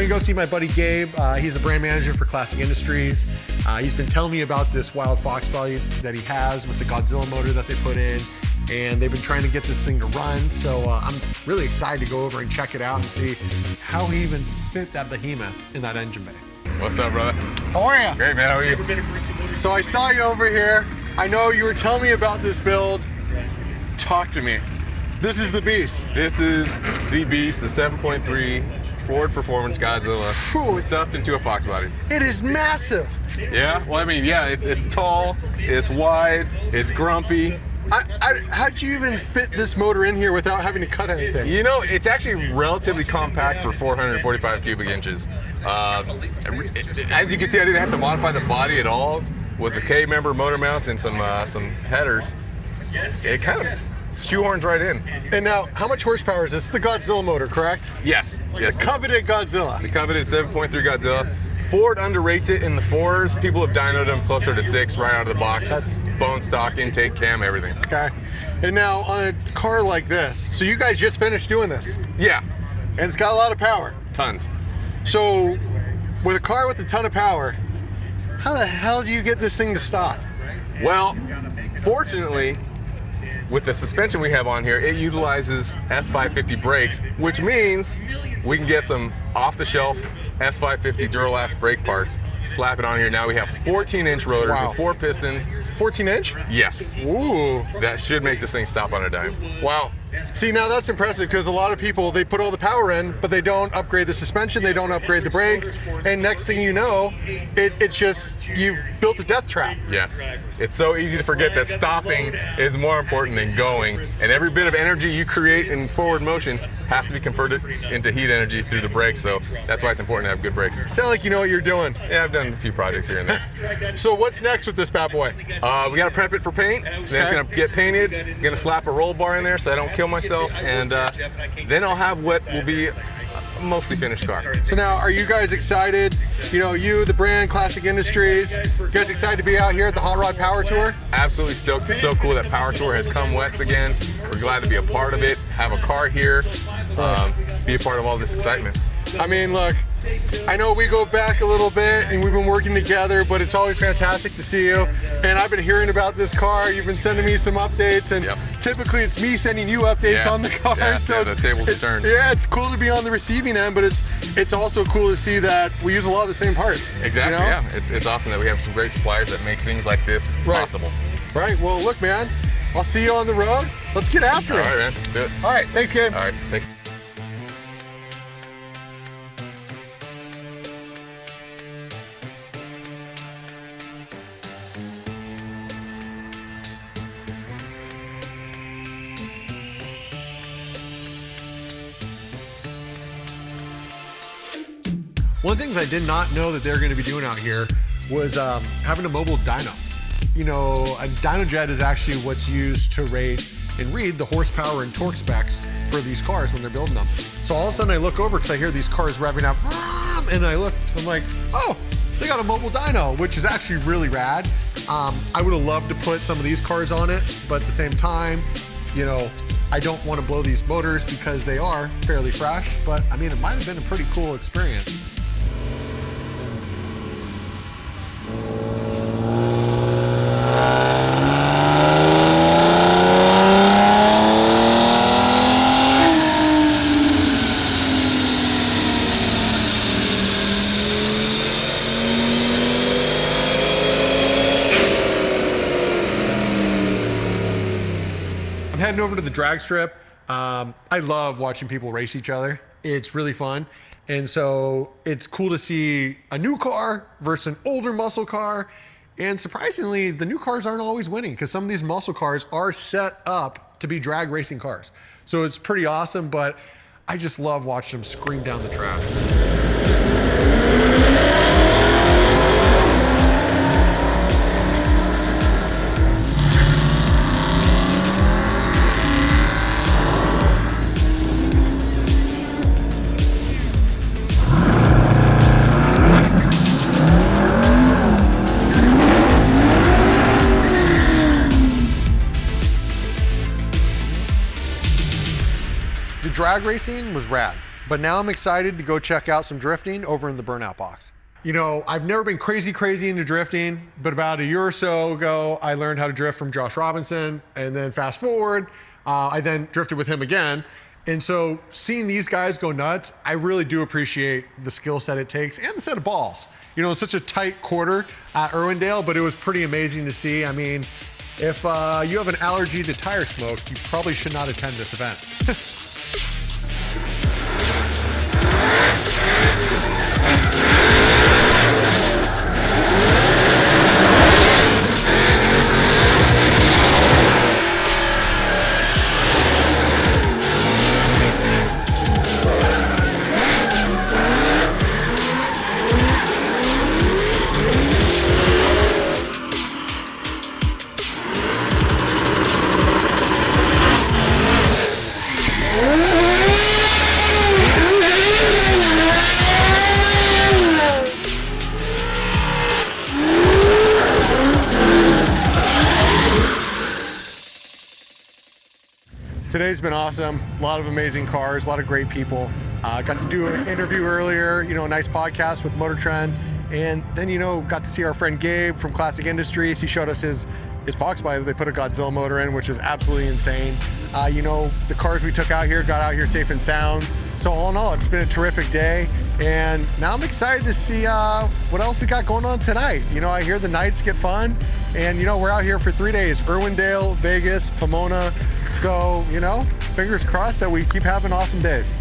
gonna go see my buddy Gabe. He's the brand manager for Classic Industries. He's been telling me about this Wild Fox body that he has with the Godzilla motor that they put in, and they've been trying to get this thing to run. So I'm really excited to go over and check it out and see how he even fit that behemoth in that engine bay. What's up, brother? How are you? Great, man. How are you? So I saw you over here. I know you were telling me about this build. Talk to me. This is the beast. This is the beast, the 7.3 Ford Performance Godzilla, stuffed into a Fox body. It is massive. Yeah, well, I mean, yeah, it's tall, it's wide, it's grumpy. How'd you even fit this motor in here without having to cut anything? You know, it's actually relatively compact for 445 cubic inches. As you can see, I didn't have to modify the body at all with the K-member motor mounts and some headers. It kind of shoehorns right in. And now, how much horsepower is this? The Godzilla motor, correct? Yes. The coveted Godzilla. The coveted 7.3 Godzilla. Ford underrates it in the 4s. People have dynoed them closer to 6 right out of the box. That's bone stock, intake, cam, everything. Okay. And now, on a car like this, so you guys just finished doing this? Yeah. And it's got a lot of power? Tons. So, with a car with a ton of power, how the hell do you get this thing to stop? Well, fortunately, with the suspension we have on here, it utilizes S550 brakes, which means we can get some off-the-shelf S550 Duralast brake parts, slap it on here. Now we have 14-inch rotors with 4 pistons. 14-inch? Yes. Ooh. That should make this thing stop on a dime. Wow. See, now that's impressive because a lot of people, they put all the power in, but they don't upgrade the suspension, they don't upgrade the brakes, and next thing you know, it's just, you've built a death trap. Yes. It's so easy to forget that stopping is more important than going, and every bit of energy you create in forward motion has to be converted into heat energy through the brakes, so that's why it's important to have good brakes. Sound like you know what you're doing. Yeah, I've done a few projects here and there. So what's next with this bad boy? We got to prep it for paint, then it's going to get painted, going to slap a roll bar in there so I don't kill myself, and then I'll have what will be a mostly finished car. So now, are you guys excited? You know, you, the brand, Classic Industries, you guys excited to be out here at the Hot Rod Power Tour? Absolutely stoked. It's so cool that Power Tour has come west again. We're glad to be a part of it, have a car here, be a part of all this excitement. I mean, look, I know we go back a little bit and we've been working together, but it's always fantastic to see you. And I've been hearing about this car. You've been sending me some updates, and typically it's me sending you updates on the car. Yeah, so the tables turned. Yeah, it's cool to be on the receiving end, but it's also cool to see that we use a lot of the same parts. Exactly, you know? Yeah. It's awesome that we have some great suppliers that make things like this possible. Right, well, look, man, I'll see you on the road. Let's get after it. All right, man, let's do it. All right, thanks, Gabe. All right, thanks. One of the things I did not know that they're going to be doing out here was having a mobile dyno. You know, a dyno jet is actually what's used to rate and read the horsepower and torque specs for these cars when they're building them. So all of a sudden I look over because I hear these cars revving up, and I look, I'm like, oh, they got a mobile dyno, which is actually really rad. I would have loved to put some of these cars on it, but at the same time, you know, I don't want to blow these motors because they are fairly fresh, but I mean, it might have been a pretty cool experience. Heading over to the drag strip. I love watching people race each other. It's really fun. And so it's cool to see a new car versus an older muscle car. And surprisingly, the new cars aren't always winning because some of these muscle cars are set up to be drag racing cars. So it's pretty awesome, but I just love watching them scream down the track. Drag racing was rad. but now I'm excited to go check out some drifting over in the Burnout Box. You know, I've never been crazy into drifting, but about a year or so ago, I learned how to drift from Josh Robinson, and then fast forward, I then drifted with him again. And so seeing these guys go nuts, I really do appreciate the skill set it takes and the set of balls. You know, it's such a tight quarter at Irwindale, but it was pretty amazing to see. I mean, if you have an allergy to tire smoke, you probably should not attend this event. Today's been awesome. A lot of amazing cars, a lot of great people. Got to do an interview earlier, you know, a nice podcast with Motor Trend. And then, you know, got to see our friend Gabe from Classic Industries. He showed us his Fox bike that they put a Godzilla motor in, which is absolutely insane. You know, the cars we took out here got out here safe and sound. So all in all, it's been a terrific day. And now I'm excited to see what else we got going on tonight. You know, I hear the nights get fun. And, you know, we're out here for 3 days, Irwindale, Vegas, Pomona. So, you know, fingers crossed that we keep having awesome days.